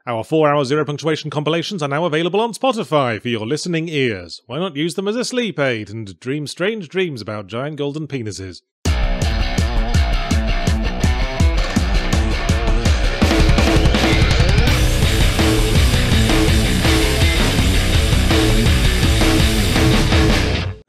Our 4-hour zero punctuation compilations are now available on Spotify for your listening ears. Why not use them as a sleep aid and dream strange dreams about giant golden penises?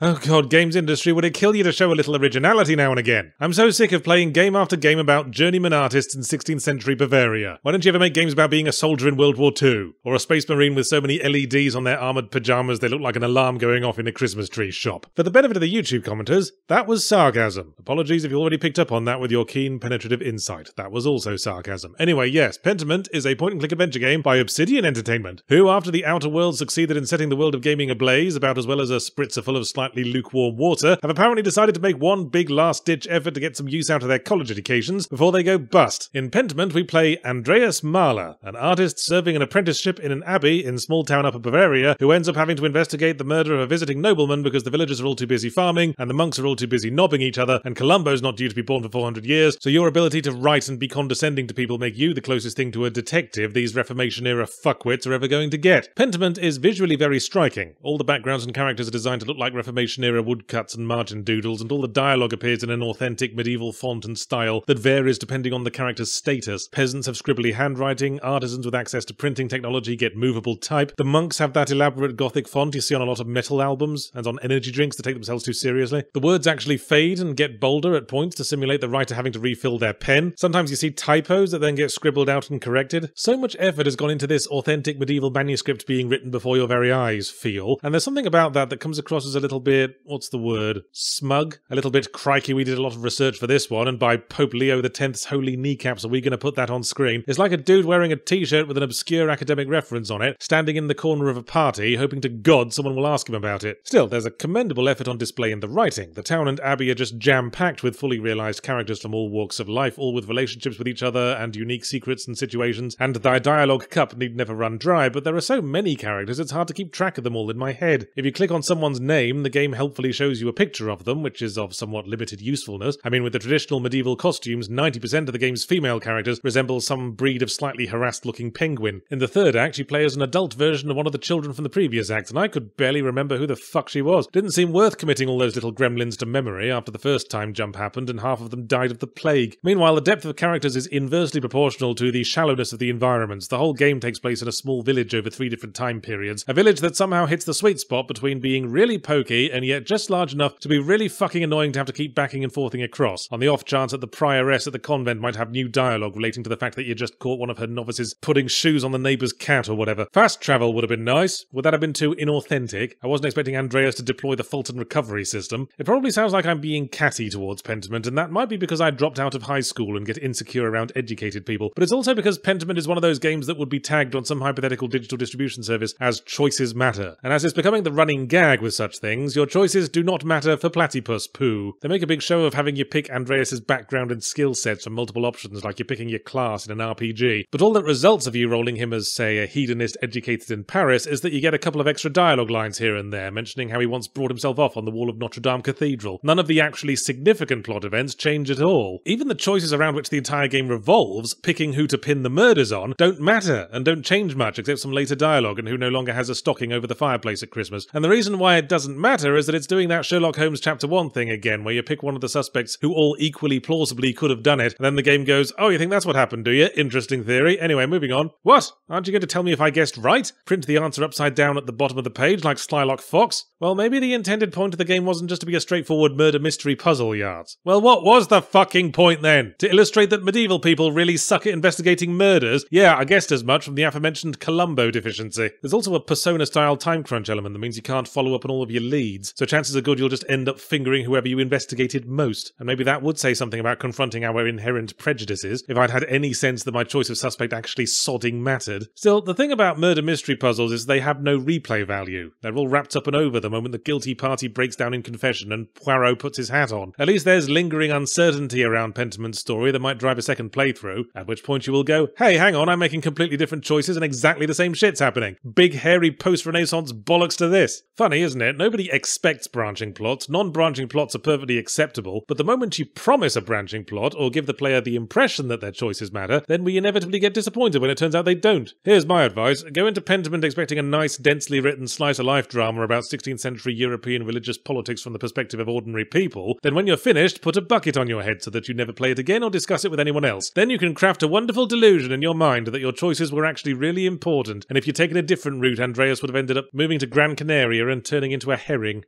Oh god, games industry, would it kill you to show a little originality now and again? I'm so sick of playing game after game about journeyman artists in 16th century Bavaria. Why don't you ever make games about being a soldier in World War II? Or a space marine with so many LEDs on their armoured pyjamas they look like an alarm going off in a Christmas tree shop? For the benefit of the YouTube commenters, that was sarcasm. Apologies if you already picked up on that with your keen, penetrative insight. That was also sarcasm. Anyway, yes, Pentiment is a point-and-click adventure game by Obsidian Entertainment, who, after the Outer Worlds succeeded in setting the world of gaming ablaze, about as well as a spritzer full of slightly lukewarm water, have apparently decided to make one big last-ditch effort to get some use out of their college educations before they go bust. In Pentiment, we play Andreas Mahler, an artist serving an apprenticeship in an abbey in small-town Upper Bavaria, who ends up having to investigate the murder of a visiting nobleman because the villagers are all too busy farming, and the monks are all too busy knobbing each other, and Columbo's not due to be born for 400 years, so your ability to write and be condescending to people make you the closest thing to a detective these Reformation-era fuckwits are ever going to get. Pentiment is visually very striking. All the backgrounds and characters are designed to look like Reformation-era woodcuts and margin doodles, and all the dialogue appears in an authentic medieval font and style that varies depending on the character's status. Peasants have scribbly handwriting, artisans with access to printing technology get movable type, the monks have that elaborate gothic font you see on a lot of metal albums, and on energy drinks that take themselves too seriously. The words actually fade and get bolder at points to simulate the writer having to refill their pen. Sometimes you see typos that then get scribbled out and corrected. So much effort has gone into this authentic medieval manuscript being written before your very eyes, feel, and there's something about that comes across as a little bit, what's the word? Smug? A little bit crikey, we did a lot of research for this one, and by Pope Leo X's holy kneecaps are we going to put that on screen? It's like a dude wearing a t-shirt with an obscure academic reference on it, standing in the corner of a party, hoping to God someone will ask him about it. Still, there's a commendable effort on display in the writing. The town and abbey are just jam-packed with fully realised characters from all walks of life, all with relationships with each other and unique secrets and situations, and their dialogue cup need never run dry, but there are so many characters it's hard to keep track of them all in my head. If you click on someone's name, the game helpfully shows you a picture of them, which is of somewhat limited usefulness. I mean, with the traditional medieval costumes, 90% of the game's female characters resemble some breed of slightly harassed-looking penguin. In the third act, you play as an adult version of one of the children from the previous act, and I could barely remember who the fuck she was. Didn't seem worth committing all those little gremlins to memory after the first time jump happened, and half of them died of the plague. Meanwhile, the depth of characters is inversely proportional to the shallowness of the environments. The whole game takes place in a small village over 3 different time periods, a village that somehow hits the sweet spot between being really pokey and yet just large enough to be really fucking annoying to have to keep backing and forthing across, on the off chance that the prioress at the convent might have new dialogue relating to the fact that you just caught one of her novices putting shoes on the neighbour's cat or whatever. Fast travel would have been nice. Would that have been too inauthentic? I wasn't expecting Andreas to deploy the Fulton recovery system. It probably sounds like I'm being catty towards Pentiment, and that might be because I dropped out of high school and get insecure around educated people, but it's also because Pentiment is one of those games that would be tagged on some hypothetical digital distribution service as choices matter. And as it's becoming the running gag with such things, your choices do not matter for platypus poo. They make a big show of having you pick Andreas's background and skill sets from multiple options like you're picking your class in an RPG, but all that results of you rolling him as, say, a hedonist educated in Paris is that you get a couple of extra dialogue lines here and there, mentioning how he once brought himself off on the wall of Notre Dame Cathedral. None of the actually significant plot events change at all. Even the choices around which the entire game revolves, picking who to pin the murders on, don't matter and don't change much except some later dialogue and who no longer has a stocking over the fireplace at Christmas. And the reason why it doesn't matter is that it's doing that Sherlock Holmes Chapter 1 thing again, where you pick one of the suspects who all equally plausibly could have done it, and then the game goes, oh, you think that's what happened, do you? Interesting theory. Anyway, moving on. What? Aren't you going to tell me if I guessed right? Print the answer upside down at the bottom of the page like Slylock Fox? Well, maybe the intended point of the game wasn't just to be a straightforward murder mystery puzzle, yards. Well, what was the fucking point then? To illustrate that medieval people really suck at investigating murders? Yeah, I guessed as much from the aforementioned Columbo deficiency. There's also a Persona-style time crunch element that means you can't follow up on all of your leads, so chances are good you'll just end up fingering whoever you investigated most. And maybe that would say something about confronting our inherent prejudices, if I'd had any sense that my choice of suspect actually sodding mattered. Still, the thing about murder mystery puzzles is they have no replay value. They're all wrapped up and over the moment the guilty party breaks down in confession and Poirot puts his hat on. At least there's lingering uncertainty around Pentiment's story that might drive a second playthrough, at which point you will go, hey, hang on, I'm making completely different choices and exactly the same shit's happening. Big hairy post-Renaissance bollocks to this. Funny, isn't it? Nobody expects branching plots. Non-branching plots are perfectly acceptable, but the moment you promise a branching plot or give the player the impression that their choices matter, then we inevitably get disappointed when it turns out they don't. Here's my advice. Go into Pentiment expecting a nice, densely written slice-of-life drama about 16th century European religious politics from the perspective of ordinary people. Then when you're finished, put a bucket on your head so that you never play it again or discuss it with anyone else. Then you can craft a wonderful delusion in your mind that your choices were actually really important, and if you'd taken a different route, Andreas would have ended up moving to Gran Canaria and turning into a herring.